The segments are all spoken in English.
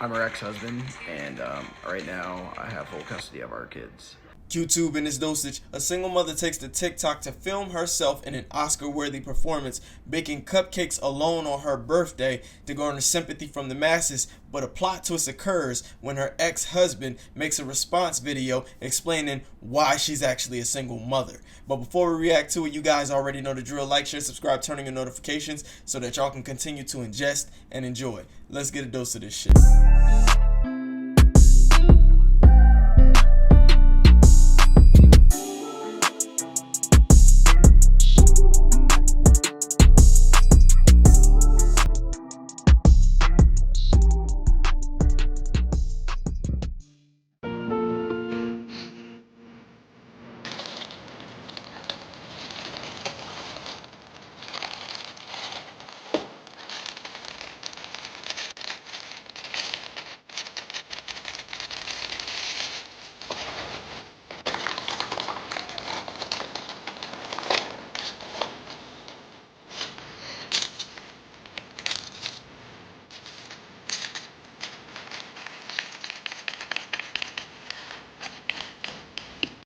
I'm her ex-husband, and right now I have full custody of our kids. YouTube in this dosage, a single mother takes to TikTok to film herself in an Oscar-worthy performance, baking cupcakes alone on her birthday to garner sympathy from the masses, but a plot twist occurs when her ex-husband makes a response video explaining why she's actually a single mother. But before we react to it, you guys already know the drill. Like, share, subscribe, turn on your notifications so that y'all can continue to ingest and enjoy. Let's get a dose of this shit.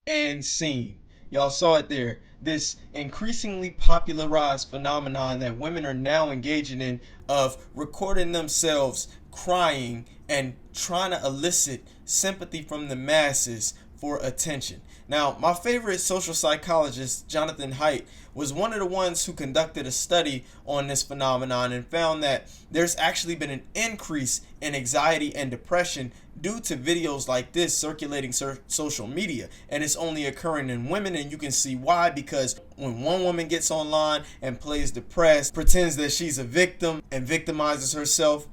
And scene. Y'all saw it there. This increasingly popularized phenomenon that women are now engaging in of recording themselves crying and trying to elicit sympathy from the masses for attention. Now, my favorite social psychologist, Jonathan Haidt, was one of the ones who conducted a study on this phenomenon and found that there's actually been an increase in anxiety and depression due to videos like this circulating social media, and it's only occurring in women. And you can see why, because when one woman gets online and plays depressed, pretends that she's a victim and victimizes herself,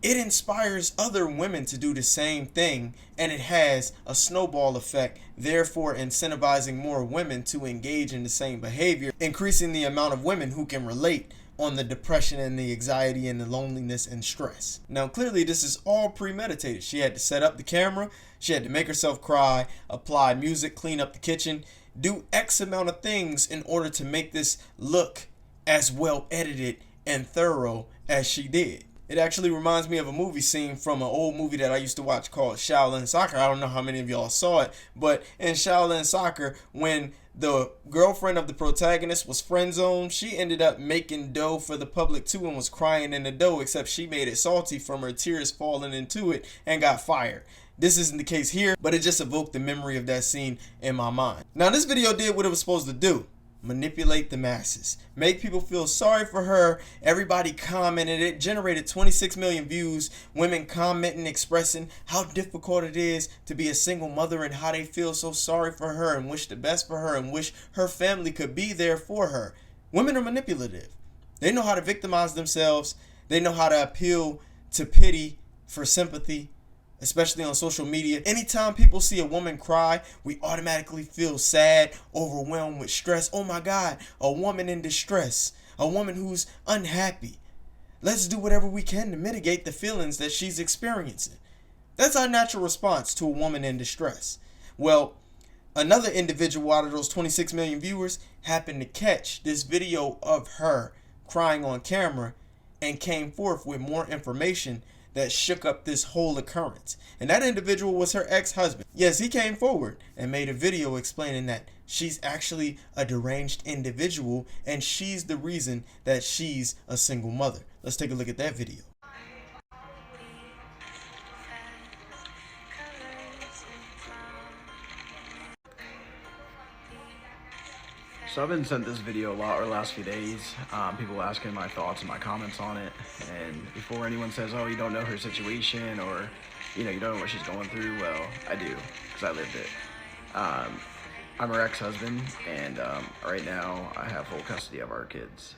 it inspires other women to do the same thing, and it has a snowball effect, therefore incentivizing more women to engage in the same behavior, increasing the amount of women who can relate on the depression and the anxiety and the loneliness and stress. Now, clearly this is all premeditated. She had to set up the camera, she had to make herself cry, apply music, clean up the kitchen, do X amount of things in order to make this look as well edited and thorough as she did. It actually reminds me of a movie scene from an old movie that I used to watch called Shaolin Soccer. I don't know how many of y'all saw it, but in Shaolin Soccer, when the girlfriend of the protagonist was friend zoned, she ended up making dough for the public too and was crying in the dough, except she made it salty from her tears falling into it and got fired. This isn't the case here, but it just evoked the memory of that scene in my mind. Now, this video did what it was supposed to do. Manipulate the masses, make people feel sorry for her. Everybody commented. It generated 26 million views, women commenting, expressing how difficult it is to be a single mother and how they feel so sorry for her and wish the best for her and wish her family could be there for her. Women are manipulative. They know how to victimize themselves. They know how to appeal to pity for sympathy, especially on social media. Anytime people see a woman cry, we automatically feel sad, overwhelmed with stress. Oh my God, a woman in distress, a woman who's unhappy. Let's do whatever we can to mitigate the feelings that she's experiencing. That's our natural response to a woman in distress. Well, another individual out of those 26 million viewers happened to catch this video of her crying on camera and came forth with more information that shook up this whole occurrence. And that individual was her ex-husband. Yes, he came forward and made a video explaining that she's actually a deranged individual and she's the reason that she's a single mother. Let's take a look at that video. So I've been sent this video a lot over the last few days. People asking my thoughts and my comments on it. And before anyone says, oh, you don't know her situation, or, you don't know what she's going through, well, I do, because I lived it. I'm her ex-husband, and right now I have full custody of our kids.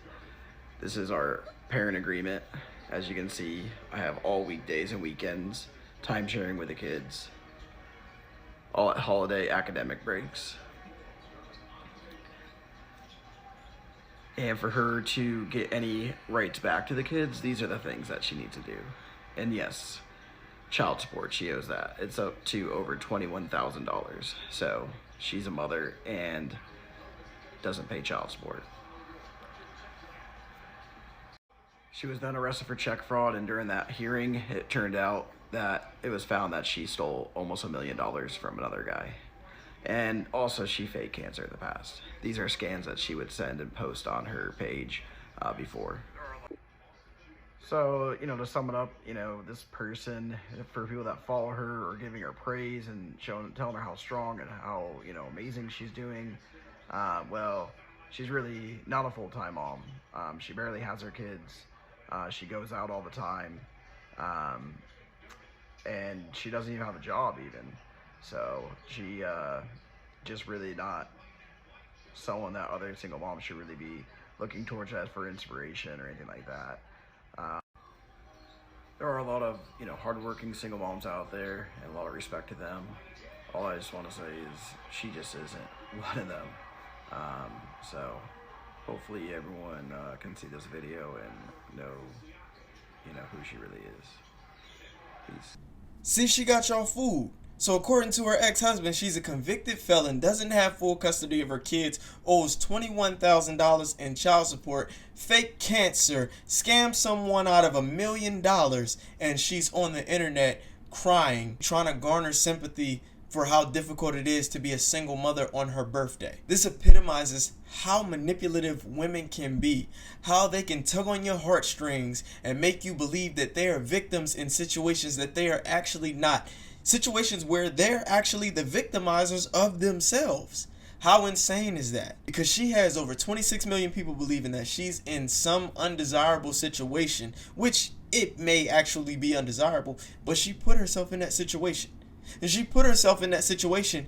This is our parent agreement. As you can see, I have all weekdays and weekends, time sharing with the kids, all at holiday academic breaks. And for her to get any rights back to the kids, these are the things that she needs to do. And yes, child support, she owes that. It's up to over $21,000. So she's a mother and doesn't pay child support. She was then arrested for check fraud, and during that hearing, it turned out that it was found that she stole almost $1 million from another guy. And also, she faked cancer in the past. These are scans that she would send and post on her page before. So, to sum it up, this person, for people that follow her or giving her praise and telling her how strong and how, amazing she's doing, well, she's really not a full-time mom. She barely has her kids. She goes out all the time. And she doesn't even have a job even. So she just really not someone that other single moms should really be looking towards as for inspiration or anything like that. There are a lot of hardworking single moms out there, and a lot of respect to them. All I just want to say is she just isn't one of them. So hopefully everyone can see this video and know who she really is. Peace. See, she got y'all fooled. So according to her ex-husband, she's a convicted felon, doesn't have full custody of her kids, owes $21,000 in child support, fake cancer, scammed someone out of $1 million, and she's on the internet crying, trying to garner sympathy for how difficult it is to be a single mother on her birthday. This epitomizes how manipulative women can be, how they can tug on your heartstrings and make you believe that they are victims in situations that they are actually not. Situations where they're actually the victimizers of themselves. How insane is that? Because she has over 26 million people believing that she's in some undesirable situation, which it may actually be undesirable, but she put herself in that situation. And she put herself in that situation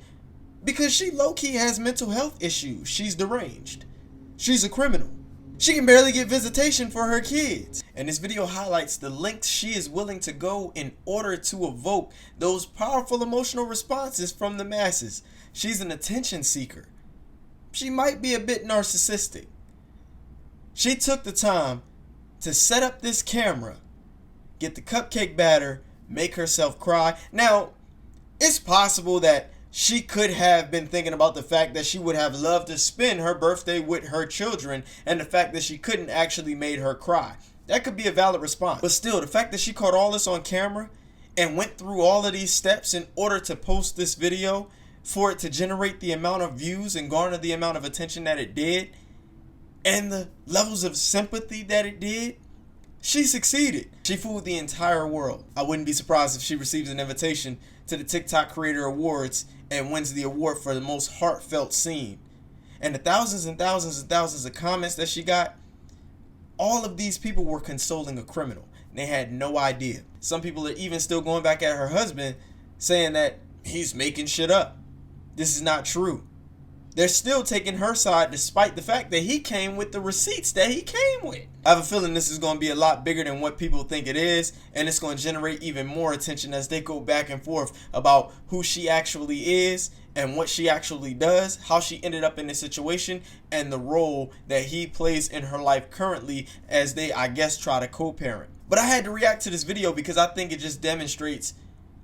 because she low-key has mental health issues. She's deranged. She's a criminal. She can barely get visitation for her kids. And this video highlights the lengths she is willing to go in order to evoke those powerful emotional responses from the masses. She's an attention seeker. She might be a bit narcissistic. She took the time to set up this camera, get the cupcake batter, make herself cry. Now, it's possible that she could have been thinking about the fact that she would have loved to spend her birthday with her children and the fact that she couldn't actually made her cry. That could be a valid response. But still, the fact that she caught all this on camera and went through all of these steps in order to post this video for it to generate the amount of views and garner the amount of attention that it did and the levels of sympathy that it did, she succeeded. She fooled the entire world. I wouldn't be surprised if she receives an invitation to the TikTok Creator Awards and wins the award for the most heartfelt scene. And the thousands and thousands and thousands of comments that she got, all of these people were consoling a criminal. They had no idea. Some people are even still going back at her husband saying that he's making shit up. This is not true. They're still taking her side despite the fact that he came with the receipts that he came with. I have a feeling this is going to be a lot bigger than what people think it is, and it's going to generate even more attention as they go back and forth about who she actually is and what she actually does, how she ended up in this situation, and the role that he plays in her life currently as they, I guess, try to co-parent. But I had to react to this video because I think it just demonstrates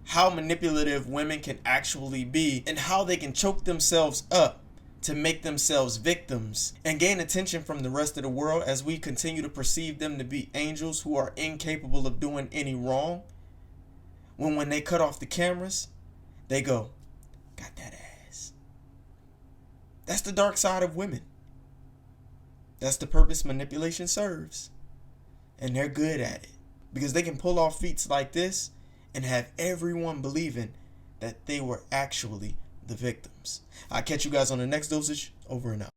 how manipulative women can actually be and how they can choke themselves up to make themselves victims and gain attention from the rest of the world as we continue to perceive them to be angels who are incapable of doing any wrong. When they cut off the cameras, they go, got that ass. That's the dark side of women. That's the purpose manipulation serves. And they're good at it because they can pull off feats like this and have everyone believing that they were actually the victims. I'll catch you guys on the next dosage. Over and out.